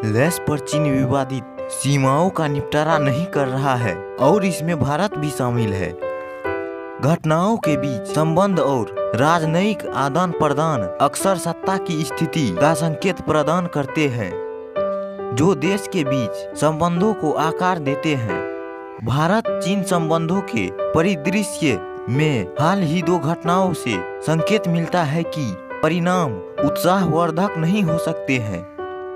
Less पर चीन विवादित सीमाओं का निपटारा नहीं कर रहा है और इसमें भारत भी शामिल है। घटनाओं के बीच संबंध और राजनयिक आदान प्रदान अक्सर सत्ता की स्थिति का संकेत प्रदान करते हैं, जो देश के बीच संबंधों को आकार देते हैं। भारत चीन संबंधों के परिदृश्य में हाल ही 2 घटनाओं से संकेत मिलता है कि परिणाम उत्साहवर्धक नहीं हो सकते हैं।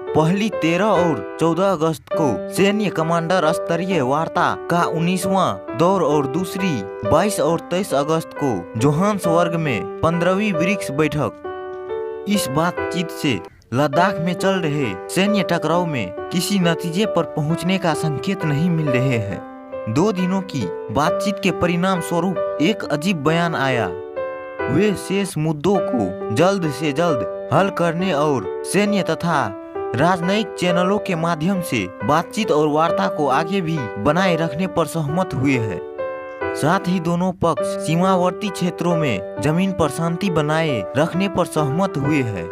पहली 13 और 14 अगस्त को सैन्य कमांडर स्तरीय वार्ता का 19वां दौर और दूसरी 22 और 23 अगस्त को जोहान्सबर्ग में 15वीं ब्रिक्स बैठक। इस बातचीत से लद्दाख में चल रहे सैन्य टकराव में किसी नतीजे पर पहुंचने का संकेत नहीं मिल रहे हैं। 2 दिनों की बातचीत के परिणाम स्वरूप एक अजीब बयान आया। वे शेष मुद्दों को जल्द से जल्द हल करने और सैन्य तथा राजनयिक चैनलों के माध्यम से बातचीत और वार्ता को आगे भी बनाए रखने पर सहमत हुए हैं। साथ ही दोनों पक्ष सीमावर्ती क्षेत्रों में जमीन पर शांति बनाए रखने पर सहमत हुए हैं।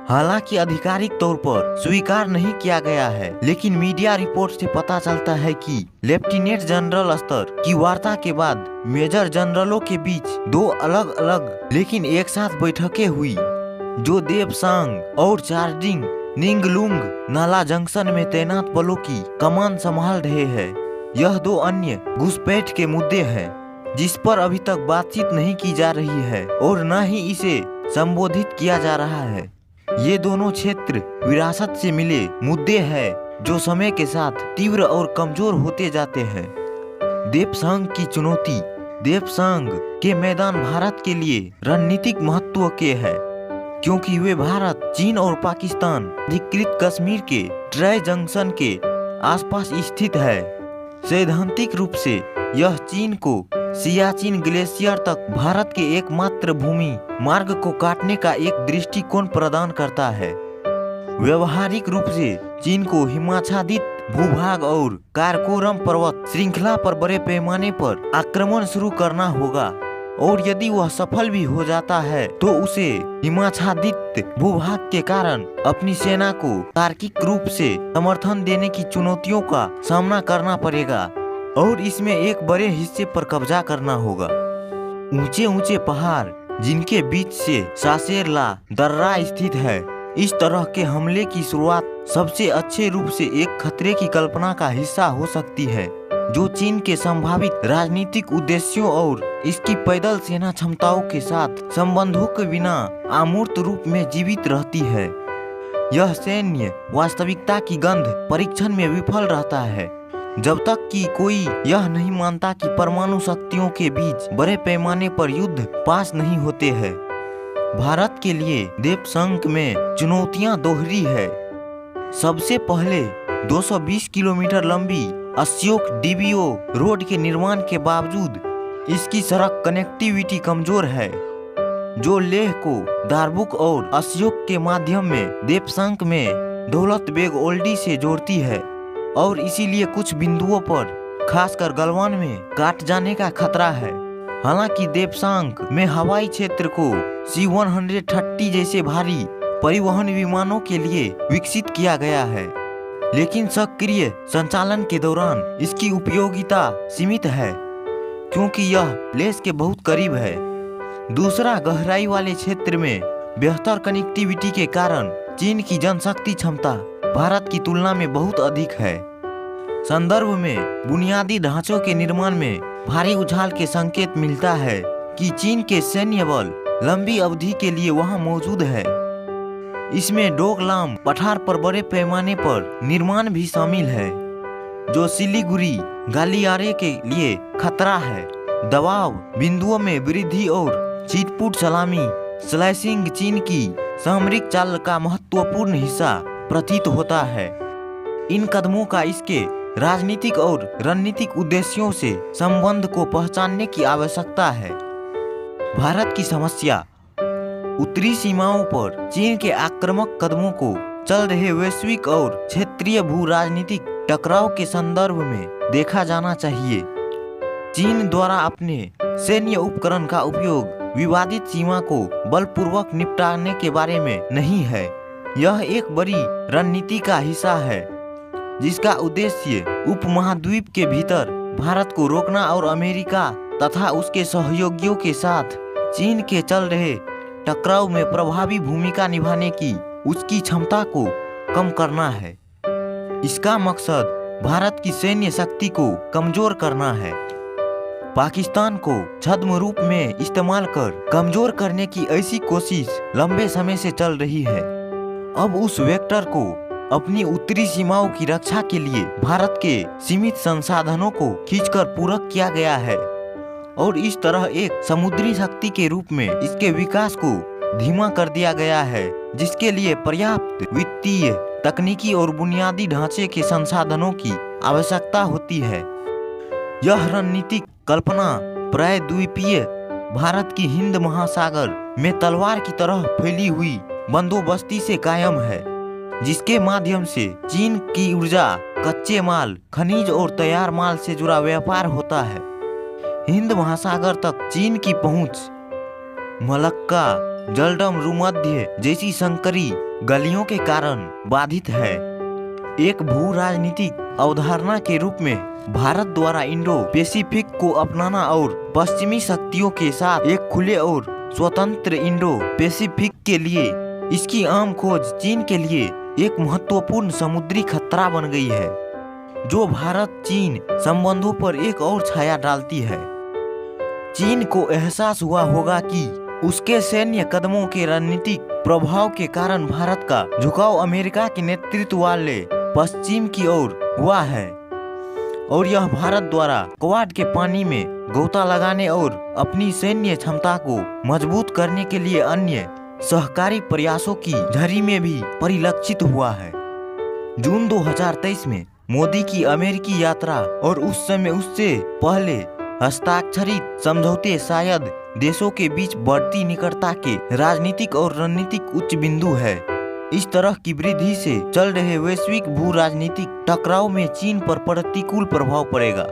हालांकि आधिकारिक तौर पर स्वीकार नहीं किया गया है, लेकिन मीडिया रिपोर्ट से पता चलता है कि लेफ्टिनेंट जनरल स्तर की वार्ता के बाद मेजर जनरलों के बीच 2 अलग अलग लेकिन एक साथ बैठकें हुई, जो देपसांग और चार्जिंग निंगलुंग नाला जंक्शन में तैनात बलों की कमान संभाल रहे हैं। यह 2 अन्य घुसपैठ के मुद्दे हैं जिस पर अभी तक बातचीत नहीं की जा रही है और न ही इसे संबोधित किया जा रहा है। ये दोनों क्षेत्र विरासत से मिले मुद्दे हैं जो समय के साथ तीव्र और कमजोर होते जाते हैं। देपसांग की चुनौती। देपसांग के मैदान भारत के लिए रणनीतिक महत्व के हैं, क्योंकि वे भारत, चीन और पाकिस्तान अधिकृत कश्मीर के ट्राई जंक्शन के आसपास स्थित है। सैद्धांतिक रूप से यह चीन को सियाचिन ग्लेशियर तक भारत के एकमात्र भूमि मार्ग को काटने का एक दृष्टिकोण प्रदान करता है। व्यवहारिक रूप से चीन को हिमाच्छादित भूभाग और काराकोरम पर्वत श्रृंखला पर बड़े पैमाने पर आक्रमण शुरू करना होगा, और यदि वह सफल भी हो जाता है तो उसे हिमाच्छादित भूभाग के कारण अपनी सेना को तार्किक रूप से समर्थन देने की चुनौतियों का सामना करना पड़ेगा और इसमें एक बड़े हिस्से पर कब्जा करना होगा। ऊंचे ऊंचे पहाड़ जिनके बीच से सासेरला दर्रा स्थित है। इस तरह के हमले की शुरुआत सबसे अच्छे रूप से एक खतरे की कल्पना का हिस्सा हो सकती है, जो चीन के संभावित राजनीतिक उद्देश्यों और इसकी पैदल सेना क्षमताओं के साथ संबंधों के बिना अमूर्त रूप में जीवित रहती है। यह सैन्य वास्तविकता की गंध परीक्षण में विफल रहता है, जब तक कि कोई यह नहीं मानता कि परमाणु शक्तियों के बीच बड़े पैमाने पर युद्ध पास नहीं होते हैं। भारत के लिए देपसांग में चुनौतियां दोहरी है। सबसे पहले 220 किलोमीटर लंबी अशोक डीबीओ रोड के निर्माण के बावजूद इसकी सड़क कनेक्टिविटी कमजोर है, जो लेह को दारबुक और अशोक के माध्यम में देपसांग में दौलत बेग ओल्डी से जोड़ती है, और इसीलिए कुछ बिंदुओं पर खासकर गलवान में काट जाने का खतरा है। हालांकि देपसांग में हवाई क्षेत्र को C-130 जैसे भारी परिवहन विमानों के लिए विकसित किया गया है, लेकिन सक्रिय संचालन के दौरान इसकी उपयोगिता सीमित है, क्योंकि यह लेस के बहुत करीब है। दूसरा, गहराई वाले क्षेत्र में बेहतर कनेक्टिविटी के कारण चीन की जनशक्ति क्षमता भारत की तुलना में बहुत अधिक है। संदर्भ में बुनियादी ढांचों के निर्माण में भारी उछाल के संकेत मिलता है कि चीन के सैन्य बल लंबी अवधि के लिए वहां मौजूद है। इसमें डोकलाम पठार पर बड़े पैमाने पर निर्माण भी शामिल है, जो सिलीगुड़ी गालियारे के लिए खतरा है। दबाव बिंदुओं में वृद्धि और छिटपुट सलामी स्लाइसिंग चीन की सामरिक चाल का महत्वपूर्ण हिस्सा प्रतीत होता है। इन कदमों का इसके राजनीतिक और रणनीतिक उद्देश्यों से संबंध को पहचानने की आवश्यकता है। भारत की समस्या। उत्तरी सीमाओं पर चीन के आक्रामक कदमों को चल रहे वैश्विक और क्षेत्रीय भू राजनीतिक टकराव के संदर्भ में देखा जाना चाहिए। चीन द्वारा अपने सैन्य उपकरण का उपयोग विवादित सीमा को बलपूर्वक निपटाने के बारे में नहीं है, यह एक बड़ी रणनीति का हिस्सा है जिसका उद्देश्य उपमहाद्वीप के भीतर भारत को रोकना और अमेरिका तथा उसके सहयोगियों के साथ चीन के चल रहे टकराव में प्रभावी भूमिका निभाने की उसकी क्षमता को कम करना है। इसका मकसद भारत की सैन्य शक्ति को कमजोर करना है। पाकिस्तान को छद्म रूप में इस्तेमाल कर कमजोर करने की ऐसी कोशिश लंबे समय से चल रही है। अब उस वेक्टर को अपनी उत्तरी सीमाओं की रक्षा के लिए भारत के सीमित संसाधनों को खींचकर पूरक किया गया है और इस तरह एक समुद्री शक्ति के रूप में इसके विकास को धीमा कर दिया गया है, जिसके लिए पर्याप्त वित्तीय, तकनीकी और बुनियादी ढांचे के संसाधनों की आवश्यकता होती है। यह रणनीतिक कल्पना प्रायद्वीपीय भारत की हिंद महासागर में तलवार की तरह फैली हुई बंदोबस्ती से कायम है, जिसके माध्यम से चीन की ऊर्जा, कच्चे माल, खनिज और तैयार माल से जुड़ा व्यापार होता है। हिंद महासागर तक चीन की पहुंच मलक्का, जलडम, भूमध्य जैसी संकरी गलियों के कारण बाधित है। एक भू राजनीतिक अवधारणा के रूप में भारत द्वारा इंडो पैसिफिक को अपनाना और पश्चिमी शक्तियों के साथ एक खुले और स्वतंत्र इंडो पैसिफिक के लिए इसकी आम खोज चीन के लिए एक महत्वपूर्ण समुद्री खतरा बन गई है, जो भारत चीन संबंधों पर एक और छाया डालती है। चीन को एहसास हुआ होगा कि उसके सैन्य कदमों के रणनीतिक प्रभाव के कारण भारत का झुकाव अमेरिका के नेतृत्व वाले पश्चिम की ओर हुआ है और यह भारत द्वारा क्वाड के पानी में गोता लगाने और अपनी सैन्य क्षमता को मजबूत करने के लिए अन्य सहकारी प्रयासों की झड़ी में भी परिलक्षित हुआ है। जून 2023 में मोदी की अमेरिकी यात्रा और उस समय उससे पहले हस्ताक्षरित समझौते शायद देशों के बीच बढ़ती निकटता के राजनीतिक और रणनीतिक उच्च बिंदु है। इस तरह की वृद्धि से चल रहे वैश्विक भू राजनीतिक टकराव में चीन पर प्रतिकूल प्रभाव पड़ेगा।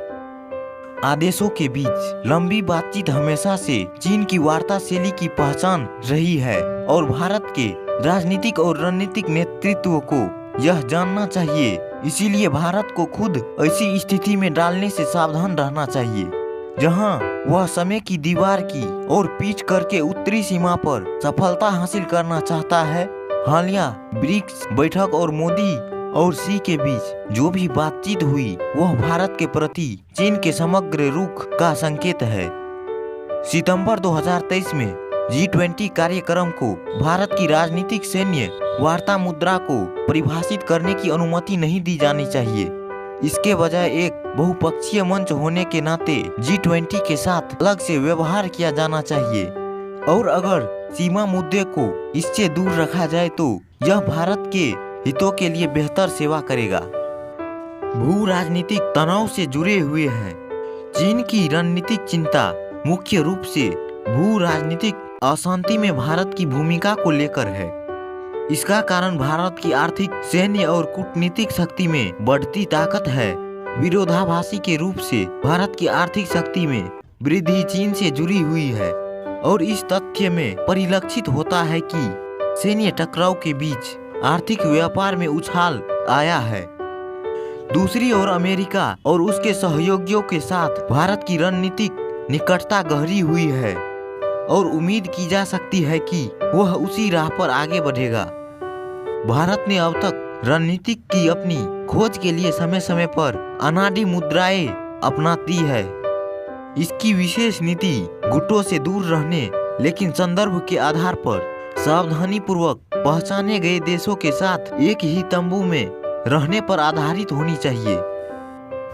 आदेशों के बीच लंबी बातचीत हमेशा से चीन की वार्ता शैली की पहचान रही है और भारत के राजनीतिक और रणनीतिक नेतृत्व को यह जानना चाहिए। इसीलिए भारत को खुद ऐसी स्थिति में डालने से सावधान रहना चाहिए जहां वह समय की दीवार की ओर पीछ करके उत्तरी सीमा पर सफलता हासिल करना चाहता है। हालिया ब्रिक्स बैठक और मोदी और शी के बीच जो भी बातचीत हुई वह भारत के प्रति चीन के समग्र रुख का संकेत है। सितंबर 2023 में G20 कार्यक्रम को भारत की राजनीतिक सैन्य वार्ता मुद्रा को परिभाषित करने की अनुमति नहीं दी जानी चाहिए। इसके बजाय एक बहुपक्षीय मंच होने के नाते G20 के साथ अलग से व्यवहार किया जाना चाहिए और अगर सीमा मुद्दे को इससे दूर रखा जाए तो यह भारत के हितों के लिए बेहतर सेवा करेगा। भू राजनीतिक तनाव से जुड़े हुए हैं। चीन की रणनीतिक चिंता मुख्य रूप से भू राजनीतिक अशांति में भारत की भूमिका को लेकर है। इसका कारण भारत की आर्थिक, सैन्य और कूटनीतिक शक्ति में बढ़ती ताकत है। विरोधाभासी के रूप से भारत की आर्थिक शक्ति में वृद्धि चीन से जुड़ी हुई है और इस तथ्य में परिलक्षित होता है कि सैन्य टकराव के बीच आर्थिक व्यापार में उछाल आया है। दूसरी ओर अमेरिका और उसके सहयोगियों के साथ भारत की रणनीतिक निकटता गहरी हुई है और उम्मीद की जा सकती है कि वह उसी राह पर आगे बढ़ेगा। भारत ने अब तक रणनीतिक की अपनी खोज के लिए समय समय पर अनाड़ी मुद्राएं अपनाती है। इसकी विशेष नीति गुटों से दूर रहने लेकिन संदर्भ के आधार पर सावधानी पूर्वक पहचाने गए देशों के साथ एक ही तंबू में रहने पर आधारित होनी चाहिए।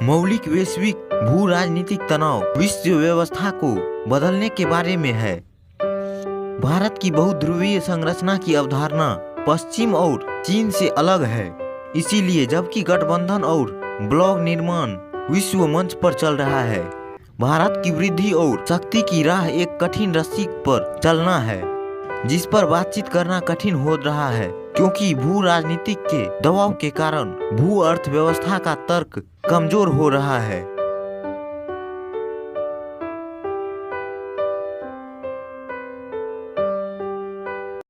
मौलिक वैश्विक भू राजनीतिक तनाव विश्व व्यवस्था को बदलने के बारे में है। भारत की बहुध्रुवीय संरचना की अवधारणा पश्चिम और चीन से अलग है। इसीलिए जबकि गठबंधन और ब्लॉक निर्माण विश्व मंच पर चल रहा है, भारत की वृद्धि और शक्ति की राह एक कठिन रस्सी पर चलना है जिस पर बातचीत करना कठिन हो रहा है, क्योंकि भू राजनीतिक के दबाव के कारण भू अर्थव्यवस्था का तर्क कमजोर हो रहा है।